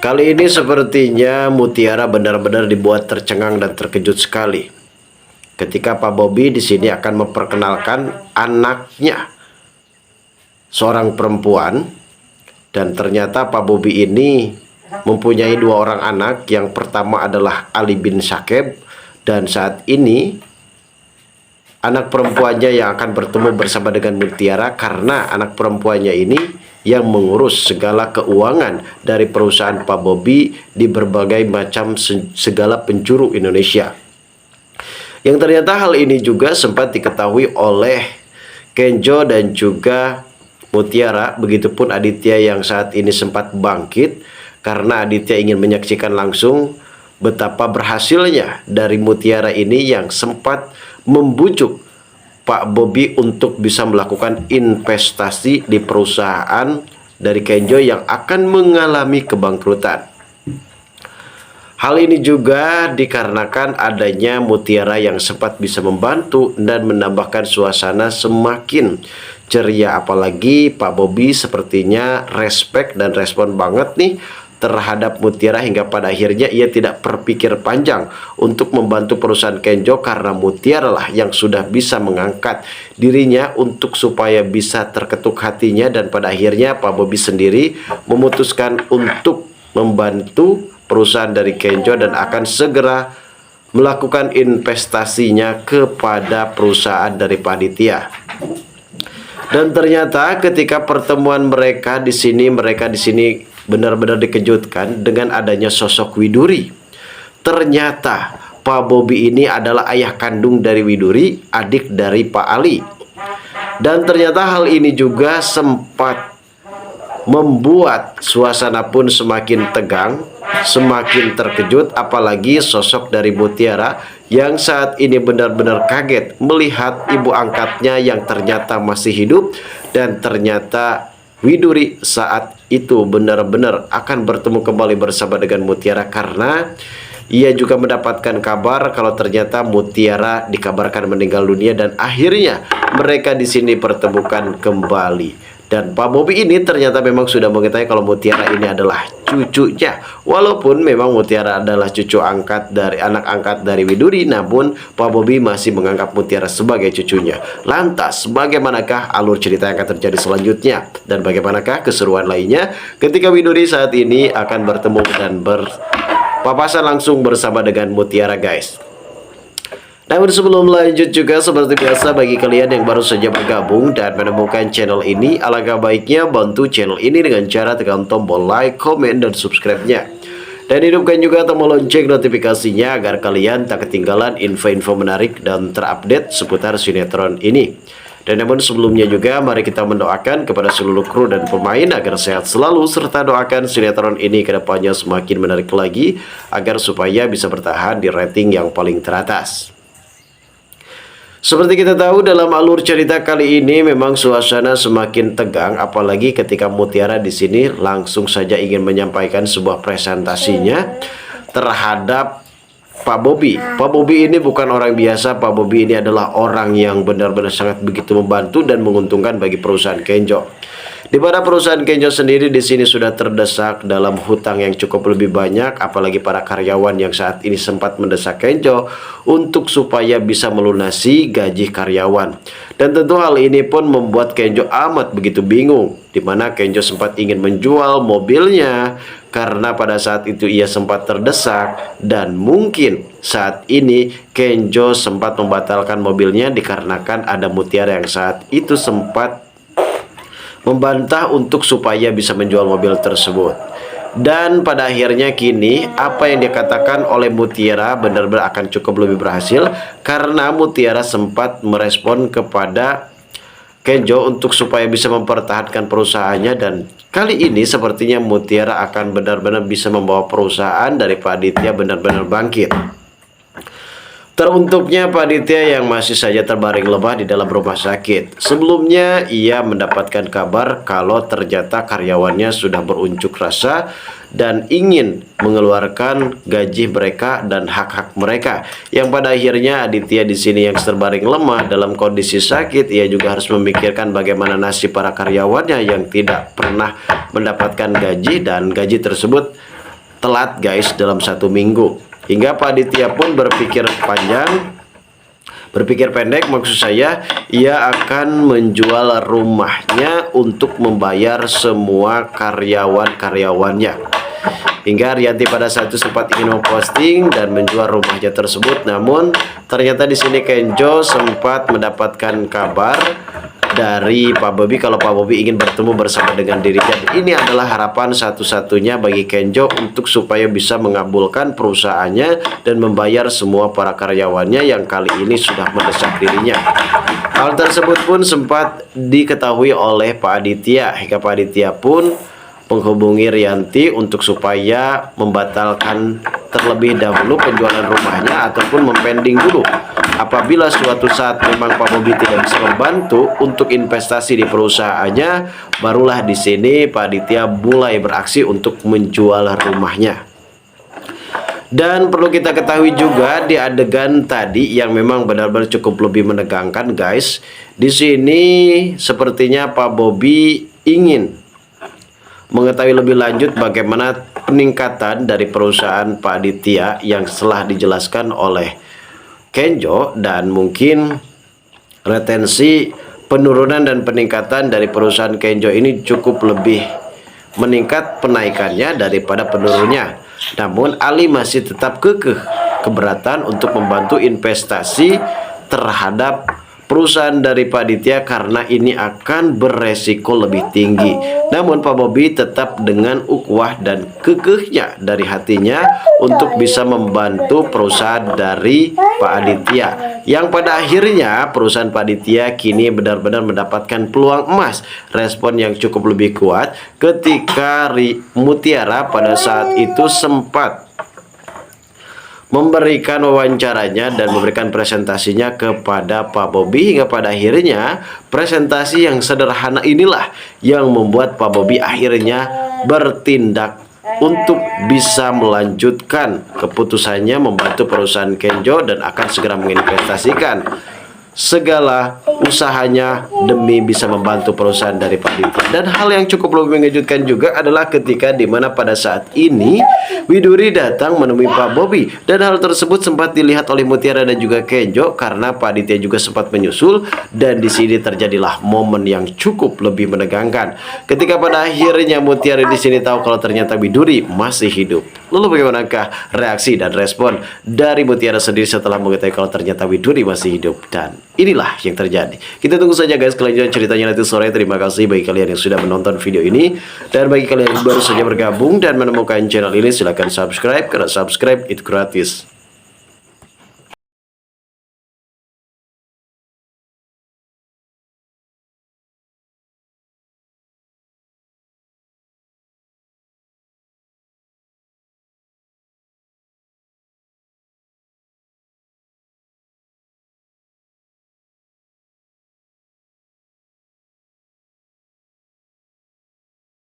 Kali ini sepertinya Mutiara benar-benar dibuat tercengang dan terkejut sekali ketika Pak Bobi di sini akan memperkenalkan anaknya, seorang perempuan, dan ternyata Pak Bobi ini mempunyai dua orang anak. Yang pertama adalah Ali bin Syakib, dan saat ini anak perempuannya yang akan bertemu bersama dengan Mutiara karena anak perempuannya ini yang mengurus segala keuangan dari perusahaan Pak Bobi di berbagai macam segala penjuru Indonesia. Yang ternyata hal ini juga sempat diketahui oleh Kenjo dan juga Mutiara, begitupun Aditya yang saat ini sempat bangkit karena Aditya ingin menyaksikan langsung betapa berhasilnya dari Mutiara ini yang sempat membujuk Pak Bobi untuk bisa melakukan investasi di perusahaan dari Kenjo yang akan mengalami kebangkrutan. Hal ini juga dikarenakan adanya Mutiara yang sempat bisa membantu dan menambahkan suasana semakin ceria. Apalagi Pak Bobi sepertinya respect dan respon banget nih terhadap Mutiara hingga pada akhirnya ia tidak berpikir panjang untuk membantu perusahaan Kenjo karena Mutiara lah yang sudah bisa mengangkat dirinya untuk supaya bisa terketuk hatinya, dan pada akhirnya Pak Bobi sendiri memutuskan untuk membantu perusahaan dari Kenjo dan akan segera melakukan investasinya kepada perusahaan dari Pak Aditya. Dan ternyata ketika pertemuan mereka di sini benar-benar dikejutkan dengan adanya sosok Widuri. Ternyata Pak Bobi ini adalah ayah kandung dari Widuri, adik dari Pak Ali. Dan ternyata hal ini juga sempat membuat suasana pun semakin tegang, semakin terkejut, apalagi sosok dari Mutiara yang saat ini benar-benar kaget melihat ibu angkatnya yang ternyata masih hidup, dan ternyata Widuri saat itu benar-benar akan bertemu kembali bersama dengan Mutiara karena ia juga mendapatkan kabar kalau ternyata Mutiara dikabarkan meninggal dunia, dan akhirnya mereka di sini pertemukan kembali. Dan Pak Bobi ini ternyata memang sudah mengetahui kalau Mutiara ini adalah cucunya. Walaupun memang Mutiara adalah cucu angkat dari anak angkat dari Widuri, namun Pak Bobi masih menganggap Mutiara sebagai cucunya. Lantas, bagaimanakah alur cerita yang akan terjadi selanjutnya? Dan bagaimanakah keseruan lainnya ketika Widuri saat ini akan bertemu dan berpapasan langsung bersama dengan Mutiara, guys? Namun sebelum lanjut juga seperti biasa, bagi kalian yang baru saja bergabung dan menemukan channel ini, alangkah baiknya bantu channel ini dengan cara tekan tombol like, komen, dan subscribe-nya. Dan hidupkan juga tombol lonceng notifikasinya agar kalian tak ketinggalan info-info menarik dan terupdate seputar sinetron ini. Dan namun sebelumnya juga mari kita mendoakan kepada seluruh kru dan pemain agar sehat selalu, serta doakan sinetron ini kedepannya semakin menarik lagi agar supaya bisa bertahan di rating yang paling teratas. Seperti kita tahu, dalam alur cerita kali ini memang suasana semakin tegang, apalagi ketika Mutiara di sini langsung saja ingin menyampaikan sebuah presentasinya terhadap Pak Bobi. Pak Bobi ini bukan orang biasa. Pak Bobi ini adalah orang yang benar-benar sangat begitu membantu dan menguntungkan bagi perusahaan Kenjo. Di mana perusahaan Kenjo sendiri di sini sudah terdesak dalam hutang yang cukup lebih banyak, apalagi para karyawan yang saat ini sempat mendesak Kenjo untuk supaya bisa melunasi gaji karyawan. Dan tentu hal ini pun membuat Kenjo amat begitu bingung, di mana Kenjo sempat ingin menjual mobilnya karena pada saat itu ia sempat terdesak, dan mungkin saat ini Kenjo sempat membatalkan mobilnya dikarenakan ada Mutiara yang saat itu sempat membantah untuk supaya bisa menjual mobil tersebut. Dan pada akhirnya kini apa yang dikatakan oleh Mutiara benar-benar akan cukup lebih berhasil karena Mutiara sempat merespon kepada Kenjo untuk supaya bisa mempertahankan perusahaannya, dan kali ini sepertinya Mutiara akan benar-benar bisa membawa perusahaan dari Pak Aditya benar-benar bangkit. Teruntuknya Pak Aditya yang masih saja terbaring lemah di dalam rumah sakit. Sebelumnya ia mendapatkan kabar kalau ternyata karyawannya sudah berunjuk rasa dan ingin mengeluarkan gaji mereka dan hak-hak mereka. Yang pada akhirnya Aditya di sini yang terbaring lemah dalam kondisi sakit, ia juga harus memikirkan bagaimana nasib para karyawannya yang tidak pernah mendapatkan gaji, dan gaji tersebut telat guys dalam 1 minggu. Hingga Pak Aditya pun berpikir pendek, maksud saya ia akan menjual rumahnya untuk membayar semua karyawan-karyawannya. Hingga Rianti pada saat itu sempat ingin memposting dan menjual rumahnya tersebut, namun ternyata di sini Kenjo sempat mendapatkan kabar dari Pak Bobi kalau Pak Bobi ingin bertemu bersama dengan dirinya. Ini adalah harapan satu-satunya bagi Kenjo untuk supaya bisa mengabulkan perusahaannya dan membayar semua para karyawannya yang kali ini sudah mendesak dirinya. Hal tersebut pun sempat diketahui oleh Pak Aditya, hingga Pak Aditya pun menghubungi Rianti untuk supaya membatalkan terlebih dahulu penjualan rumahnya ataupun mempending dulu. Apabila suatu saat memang Pak Bobi tidak bisa membantu untuk investasi di perusahaannya, barulah di sini Pak Aditya mulai beraksi untuk menjual rumahnya. Dan perlu kita ketahui juga di adegan tadi yang memang benar-benar cukup lebih menegangkan guys. Di sini sepertinya Pak Bobi ingin mengetahui lebih lanjut bagaimana peningkatan dari perusahaan Pak Aditya yang telah dijelaskan oleh Kenjo, dan mungkin retensi penurunan dan peningkatan dari perusahaan Kenjo ini cukup lebih meningkat penaikannya daripada penurunnya. Namun Ali masih tetap keberatan untuk membantu investasi terhadap perusahaan dari Pak Aditya karena ini akan beresiko lebih tinggi. Namun Pak Bobi tetap dengan ukhuwah dan kekehnya dari hatinya untuk bisa membantu perusahaan dari Pak Aditya, yang pada akhirnya perusahaan Pak Aditya kini benar-benar mendapatkan peluang emas. Respon yang cukup lebih kuat ketika Mutiara pada saat itu sempat memberikan wawancaranya dan memberikan presentasinya kepada Pak Bobi, hingga pada akhirnya presentasi yang sederhana inilah yang membuat Pak Bobi akhirnya bertindak untuk bisa melanjutkan keputusannya membantu perusahaan Kenjo dan akan segera menginvestasikan segala usahanya demi bisa membantu perusahaan dari Pak Aditya. Dan hal yang cukup lebih mengejutkan juga adalah ketika dimana pada saat ini Widuri datang menemui Pak Bobi, dan hal tersebut sempat dilihat oleh Mutiara dan juga Kenjo karena Pak Aditya juga sempat menyusul, dan di sini terjadilah momen yang cukup lebih menegangkan ketika pada akhirnya Mutiara di sini tahu kalau ternyata Widuri masih hidup. Lalu bagaimanakah reaksi dan respon dari Mutiara sendiri setelah mengetahui kalau ternyata Widuri masih hidup? Dan inilah yang terjadi. Kita tunggu saja guys kelanjutan ceritanya nanti sore. Terima kasih bagi kalian yang sudah menonton video ini, dan bagi kalian yang baru saja bergabung dan menemukan channel ini, silahkan subscribe karena subscribe itu gratis.